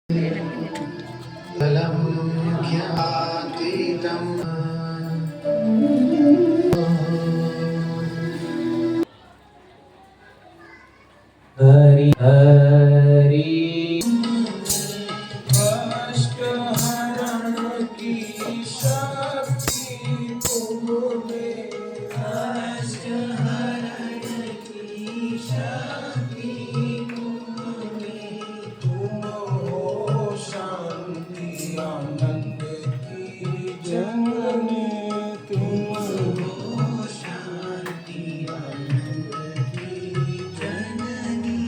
फलं ख्यातीतम् हरि हरि कष्टहरण की शक्ति तुम्हें, कष्टहरण की शक्ति तुम्हें, तुम हो शांति आनंद की जननी, तुम हो शांति आनंद की जननी।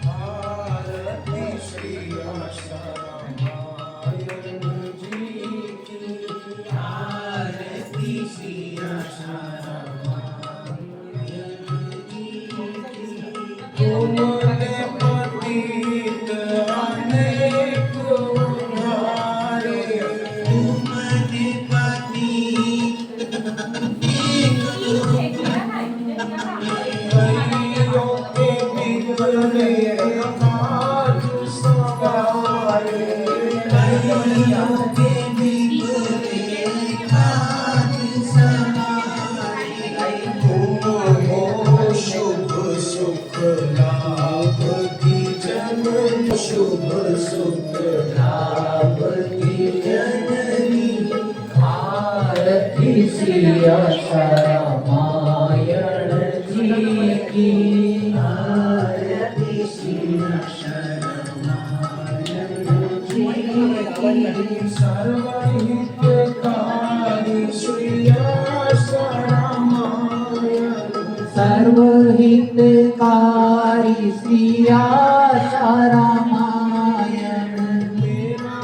आरती श्री आशा रामायण जी की, आरती श्री आशा रामायण जी की। तुमने पतित अनेक उद्धारे, तुमने पतित कईयों के बिगड़े काज सवारे, कईयों के बिगड़े काज सवारे। तुम हो शुभ सुख लाभ की जननी, शुभ सुख लाभ की जननी। आरती श्री आशा रामायण जी की, आरती श्री आशा रामायण जी की। सर्वहितकारी श्री आशा रामायण, सर्वहितकारी श्री आशा रामायण। मेरा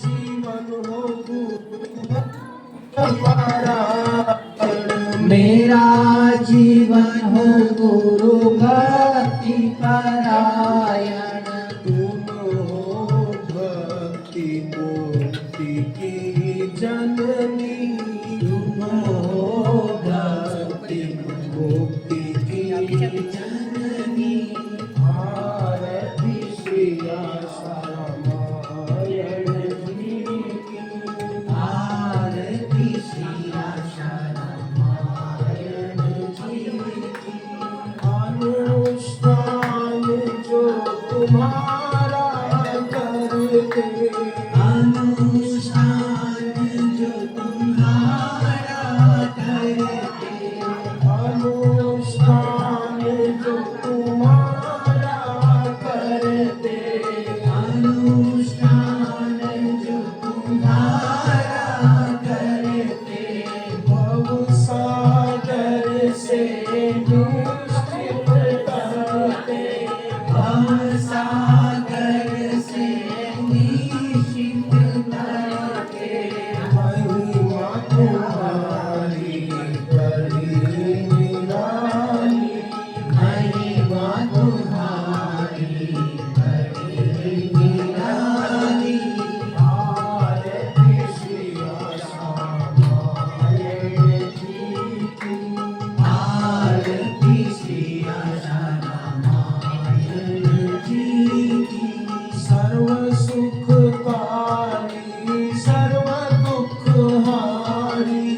जीवन हो मेरा जीवन हो गुरु भक्ति परायण, तुम हो भक्ति मुक्ति की जननी, तुम हो भक्ति मुक्ति की जननी। आरती श्री आशा रामायण जी की, आरती श्री आशा रामायण जी की। अनुष्ठान जो तुम्हारा करते, अनुष्ठान जो तुम्हारा करते, अनुष्ठान जो तुम्हारा करते, अनुष्ठान जो तुम्हारा करते। भव सागर से निश्चित करते, भव सागर से निश्चित करते। महिमा तुम्हारी बड़ी निराली, महिमा तुम्हारी बड़ी निराली। आरती श्री आशा रामायण जी की, आरती श्री आशा रामायण जी की। सर्व सुखकारी सर्व दुख हारी,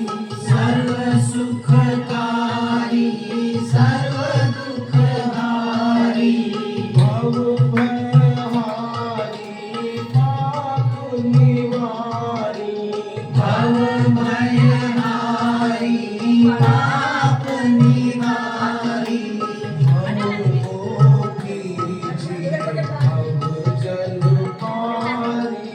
सर्व सुखकारी सर्व दुख हारी। भव भयहारी पाप निवारी, भव भयहारी पाप निवारी। भव कीजिए भव जल पारी,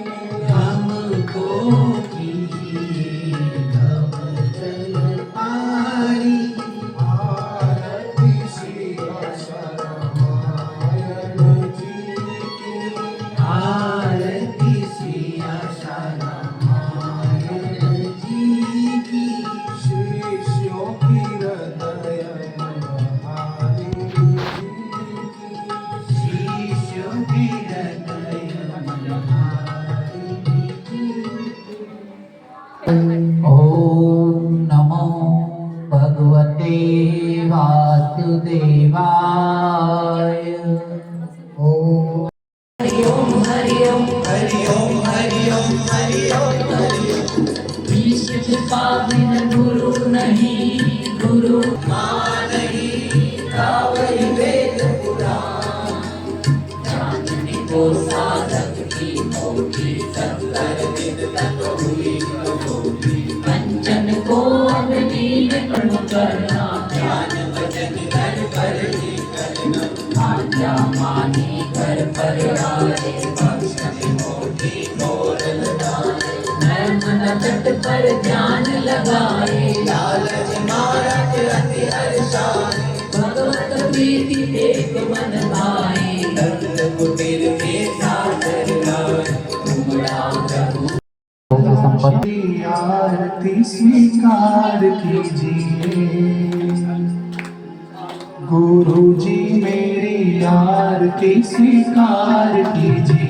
ओम हरि ओम हरि ओम हरि ओम हरि ओम। ईश कृपा बिन गुरु नहीं, गुरु माँ नहीं, गावई वेद पुराण। जानने को साधक की मोटी, सत्तर दिन तक हुई कबूली। कंचन को अग्नि में कर्म करना, ज्ञान वचन कर पर ही करना। आज्ञा मानी कर पर आए, भक्त में मोटी मोर लगाए। मन तट पर ध्यान लगाए, लालच मारत अति हर्षाए। भगवत प्रीति एक मन भाए, दत्त कुटीर में सादर लाए। उमड़ा प्रभु संपत्ति आरती स्वीकार कीजिए। गुरु जी मेरी आरती स्वीकार कीजिए।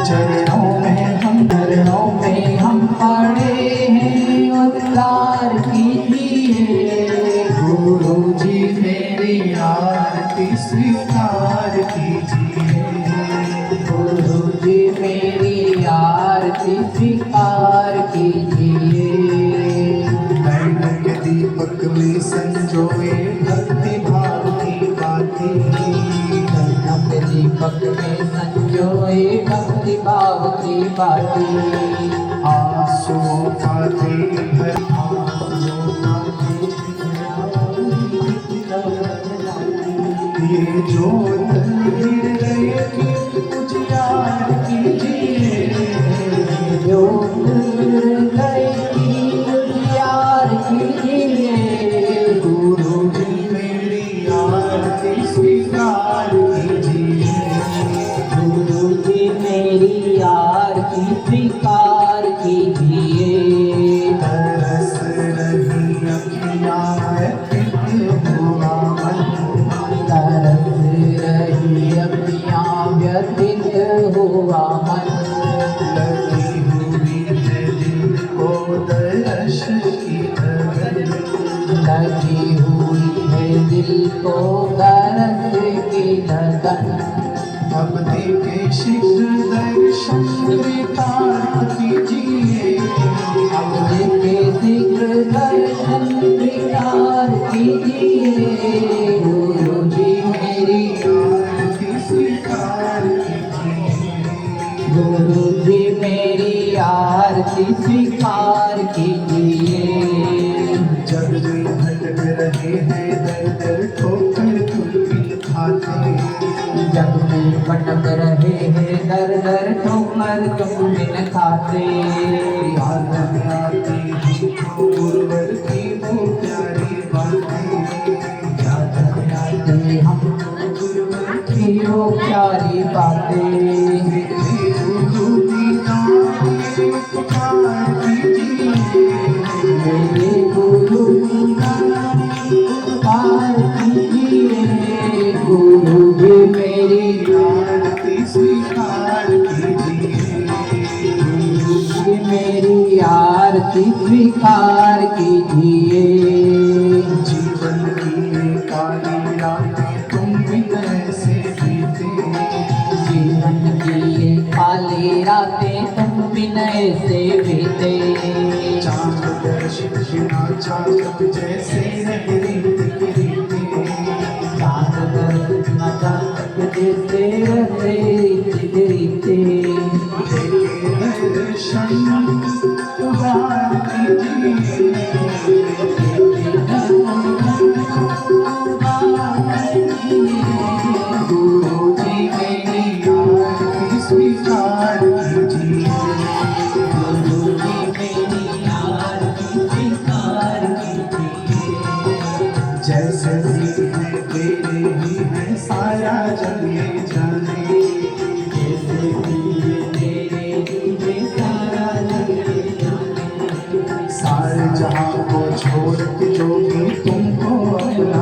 चरणों में हम पड़े हैं, उद्धार कीजिए। गुरु जी मेरी आरती स्वीकार कीजिए। गुरु जी मेरी आरती स्वीकार कीजिए। नैनक दीपक में संजोए भक्ति भाव की बाती। नैनक दीपक में संजोए भक्ति भाव की बाती। आंसुओं का तेल भर ये ज्योत हृदय की उजियार कीजिए। ज्योत हृदय की उजियार कीजिए। गुरु जी मेरी आरती स्वीकार कीजिए। गुरु जी मेरी आरती स्वीकार कीजिए। तरस रही अखियाँ व्यथित हुआ मन। तरस रही अखियाँ व्यथित हुआ मन। लगी हुई है दिल को दर्श की लगन। लगी हुई है दिल को दर्श की लगन। अब देखे शीघ्र दर्शन स्वीकार कीजिए। अब देखे शीघ्र दर्शन स्वीकार कीजिए। गुरु जी मेरी आरती स्वीकार कीजिए। गुरु जी मेरी आरती स्वीकार कीजिए। जब भी भटक रहे हैं दर दर ठोकर तुम खाते। जग में भटक रहे हैं दर दर ठोकर तुम बिन खाते। याद आती है गुरुवर की वो प्यारी बातें। याद आती हम गुरुवर की वो प्यारी बातें। गुरु की नाम पुकार कीजिए। मेरे गुरु की नाम पुकार कीजिए। गुरु जी मेरी आरती स्वीकार कीजिए। गुरु जी मेरी आरती स्वीकार कीजिए। जीवन की ये काली रातें तुम बिन ऐसे बीते। जीवन की ये काली रातें तुम बिन ऐसे बीते। चाँद दर्शन बिना चाँद जैसे रह रीते। चाँद दर्शन चाँद जैसे रहे रीते। दर्शन उबार कीजिए। गुरु जी मेरी आरती स्वीकार कीजिए। गुरु जी मेरी आरती स्वीकार कीजिए। जैसे भी है तेरे ही है सारा जग ये जाने। जैसे भी है तेरे ही है सारा जग ये जाने। सारे जहां को छोड़ के जो भी तुमको अपना